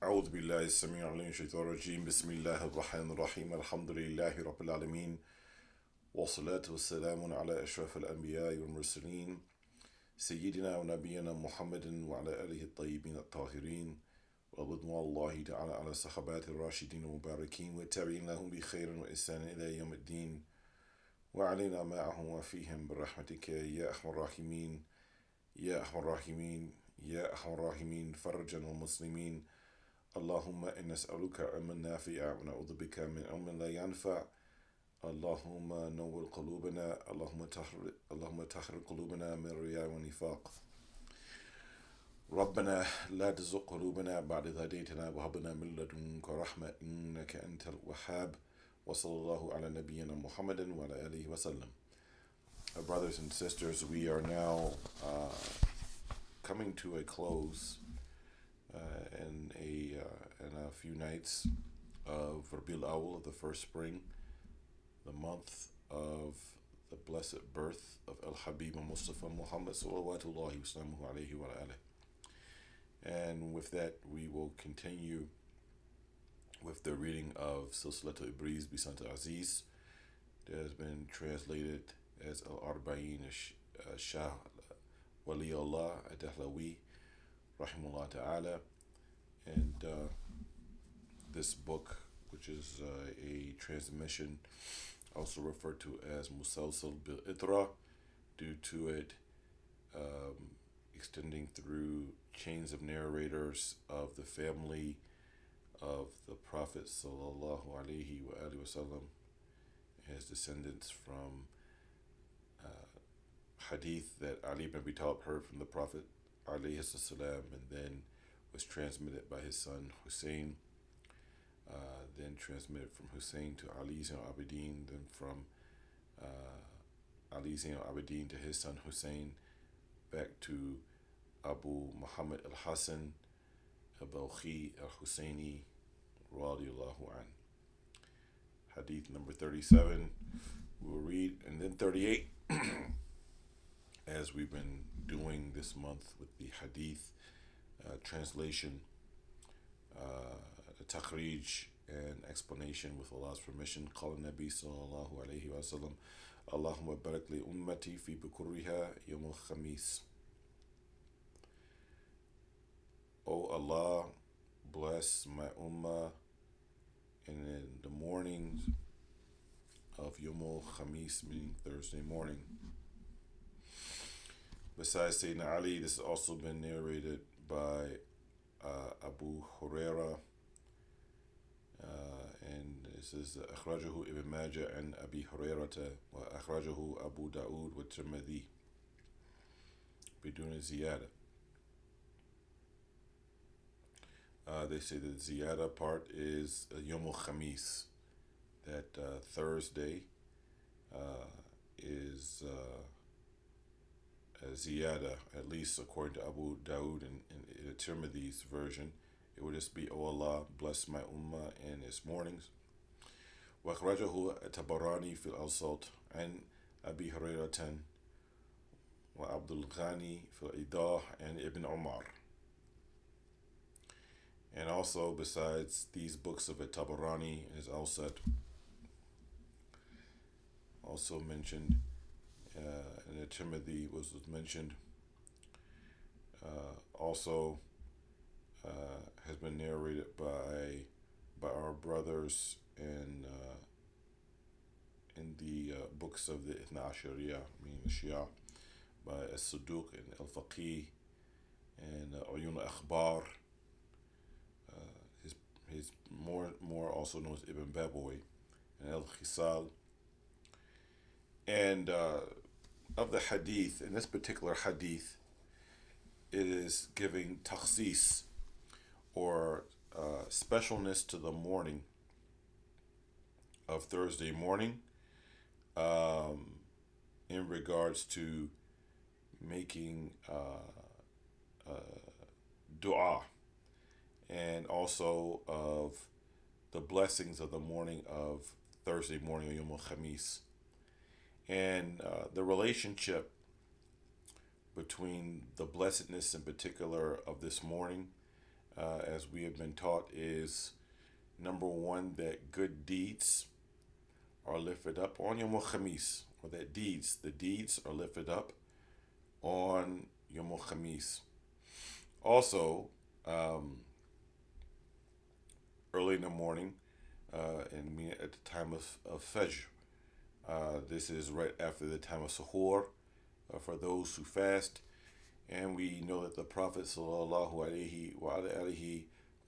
أعوذ بالله السميع العليم من الشيطان الرجيم بسم الله الرحمن الرحيم الحمد لله رب العالمين والصلاة والسلام على أشرف الأنبياء والمرسلين سيدنا ونبينا محمد وعلى آله الطيبين الطاهرين ورضوان الله تعالى على الصحابات الراشدين المباركين والتابعين لهم بخير وإحسان إلى يوم الدين وعلينا معهم وفيهم برحمتك يا أرحم الراحمين يا أرحم الراحمين يا أرحم الراحمين فرجا والمسلمين. اللهم إن نسألك علما نافعا ونعوذ بك من علم لا ينفع. اللهم نور قلوبنا اللهم طهر قلوبنا من الرياء والنفاق. ربنا لا تزغ قلوبنا بعد إذ هديتنا وهب لنا من لدنك رحمة إنك أنت الوهاب. وصلى الله على نبينا محمد وعلى آله وسلم. Brothers and sisters, we are now coming to a close in a few nights of Rabi al-Awwal, of the first spring, the month of the blessed birth of al-Habib Mustafa Muhammad sallallahu alayhi wa alayhi. And with that, we will continue with the reading of Silsilah al-Ibriz by Aziz, that has been translated as al-Arba'in Shah Waliullah Dehlawi rahimullah ta'ala. And this book, which is a transmission, also referred to as Musalsal bil Itra, due to it extending through chains of narrators of the family of the Prophet sallallahu alaihi wasallam, his descendants from Hadith that Ali ibn Abi Talib heard from the Prophet alayhi salam, and then was transmitted by his son Hussein, then transmitted from Hussein to Ali Zain al-Abidin, then from Ali Zain al-Abidin to his son Hussein, back to Abu Muhammad al-Hassan al-Balkhi al-Husseini Waliullah an. Hadith number 37 we'll read, and then 38 as we've been doing this month with the Hadith translation, takhrij and explanation with Allah's permission. قال النبي صلى الله عليه وسلم اللهم بارك لي أمتي في بكورها يوم الخميس. O Allah, bless my ummah in the mornings of Yom al-Khamis, meaning Thursday morning. Besides Sayyidina Ali, this has also been narrated by Abu Huraira, and this is أخرجه ابن ماجه عن أبي هريرة وأخرجه أبو داود والترمذي بدون زيادة. They say that the ziyada part is Yom al-Khamis, that Thursday is ziyada, at least according to Abu Dawud in the Tirmidhi's version. It would just be, O Allah, bless my ummah in its mornings. وأخرجه الطبراني في الأوسط عن أبي هريرة وعبد الغني في الإيضاح and Ibn Umar. And also, besides these books of Tabarani, is also mentioned in the Tirmidhi was mentioned. Also has been narrated by our brothers in the books of the Ithna Ashariya, meaning the Shia, by As-Suduq and Al-Faqih and Uyun al-Akhbar. His more also known as Ibn Baboy and Al-Khisal. And of the hadith, in this particular hadith, it is giving takhsis, or specialness to the morning of Thursday morning, in regards to making dua, and also of the blessings of the morning of Thursday morning, Yom al-Khamis, and the relationship between the blessedness in particular of this morning as we have been taught, is number one, that good deeds are lifted up on Yom Khamis, or that the deeds are lifted up on Yom Khamis. Also, early in the morning, and at the time of Fajr. This is right after the time of Suhoor for those who fast. And we know that the Prophet sallallahu alaihi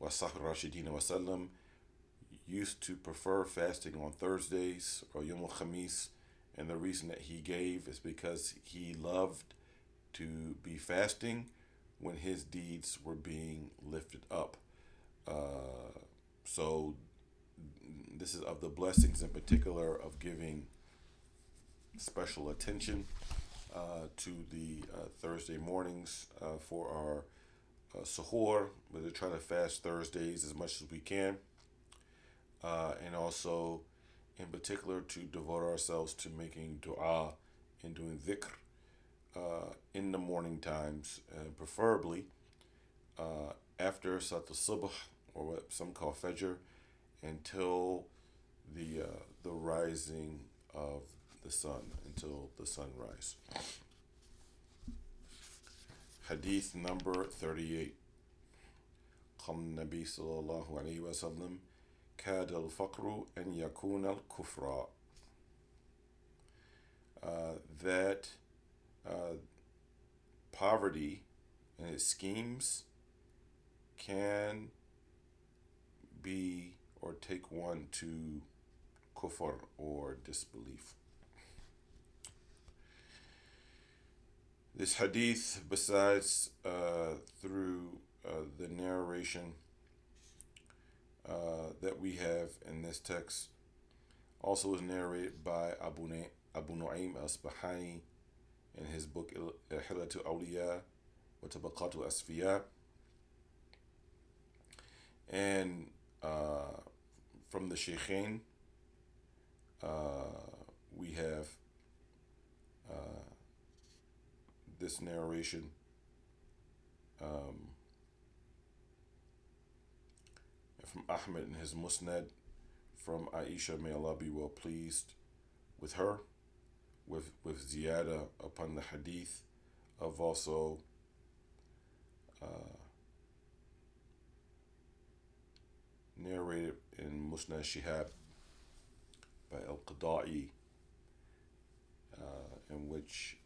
wasallam used to prefer fasting on Thursdays or Yom Khamis. And the reason that he gave is because he loved to be fasting when his deeds were being lifted up. So this is of the blessings in particular of giving special attention to the Thursday mornings for our suhoor. We're trying to fast Thursdays as much as we can, and also in particular to devote ourselves to making dua and doing dhikr in the morning times, preferably after Salat al-Subh, or what some call Fajr, until the rising of the sun, until the sunrise. Hadith number 38. قال النبي صلى الله عليه وسلم كاد الفقر أن يكون الكفر. That poverty and its schemes can be or take one to kufr, or disbelief. This hadith, besides through the narration that we have in this text, also is narrated by Abu Nu'aym al-Asbahani in his book Hilatu Awliya wa Tabaqatu Asfiya, and from the Shaykhain we have this narration from Ahmed in his Musnad, from Aisha, may Allah be well pleased with her, with ziyada upon the hadith of also narrated in Musnad Shihab by al-Qada'i, in which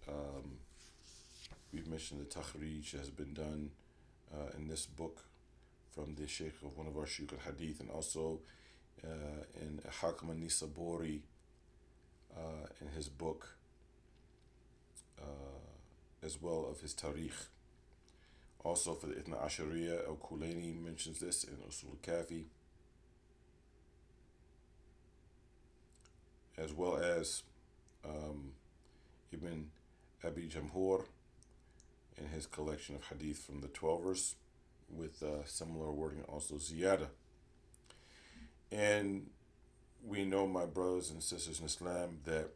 we've mentioned the takhrij has been done in this book from the Sheikh of one of our Shuyukh al-Hadith, and also in Hakim al-Nisaburi in his book, as well of his Tarikh. Also for the Ithna Ashariya, al-Kulaini mentions this in Usul al-Kafi, as well as Ibn Abi Jamhur in his collection of hadith from the Twelvers, with similar wording, also ziyada. And we know, my brothers and sisters in Islam, that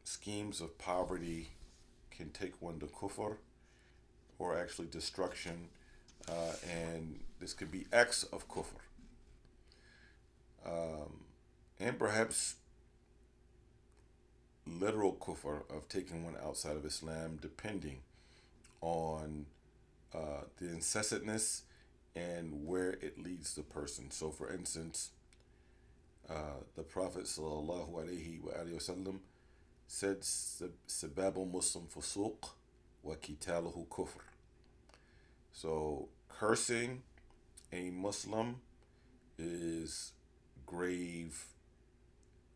schemes of poverty can take one to kufr, or actually destruction, and this could be acts of kufr, and perhaps literal kufr of taking one outside of Islam, depending on the incessantness and where it leads the person. So for instance, the Prophet sallallahu alaihi wasallam said, "Sababu Muslim fusuq wa qitaluhu kufr." So cursing a Muslim is grave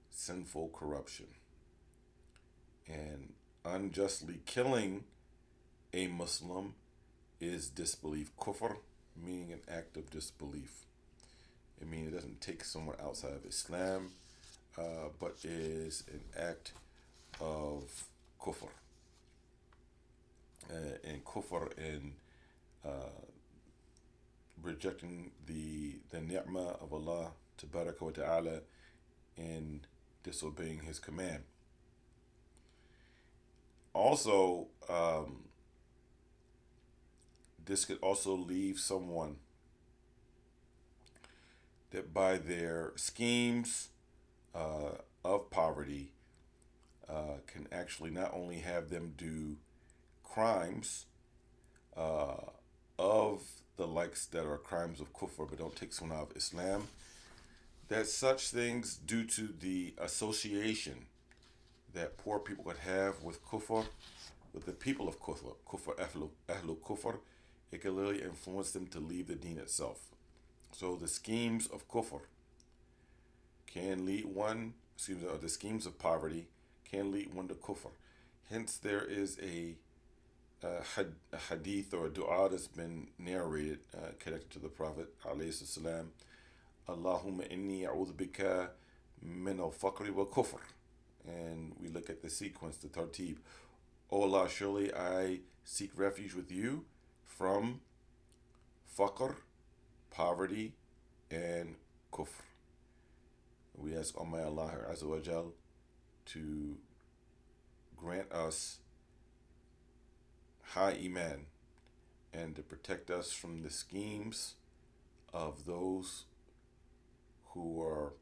sinful corruption, and unjustly killing a Muslim is disbelief, kufr, meaning an act of disbelief. I mean, it doesn't take someone outside of Islam, but is an act of kufr. And kufr in rejecting the ni'mah of Allah tabaraka wa ta'ala, and disobeying his command. Also, this could also leave someone that by their schemes of poverty can actually not only have them do crimes of the likes that are crimes of kufr but don't take someone out of Islam, that such things, due to the association that poor people could have with kufr, with the people of kufr, ahlu kufr, it could literally influence them to leave the deen itself. So the schemes of kufr can lead one, the schemes of poverty can lead one to kufr. Hence there is a hadith or a dua that's been narrated connected to the Prophet alayhi salam. Allahumma inni a'udhu bika min al-faqri wa kufr. And we look at the sequence, the tartib. Oh Allah, surely I seek refuge with you from faqr, poverty, and kufr. We ask Almighty Allah Azza wa Jal to grant us high iman and to protect us from the schemes of those who are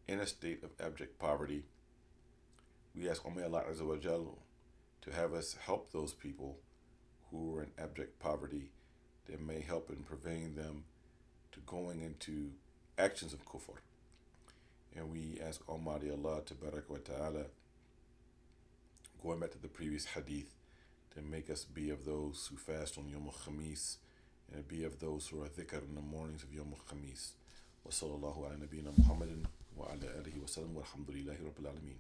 in a state of abject poverty. We ask Almighty Allah Azza wa Jal to have us help those people who are in abject poverty, that may help in preventing them to going into actions of kufr. And we ask Almighty Allah Tabarak wa Ta'ala, going back to the previous hadith, to make us be of those who fast on Yom al-Khamis, and be of those who are dhikr in the mornings of Yom al-Khamis. Wa sallallahu ala nabiyyina Muhammadin wa ala alihi wa sallam, walhamdulillahi rabbil alameen.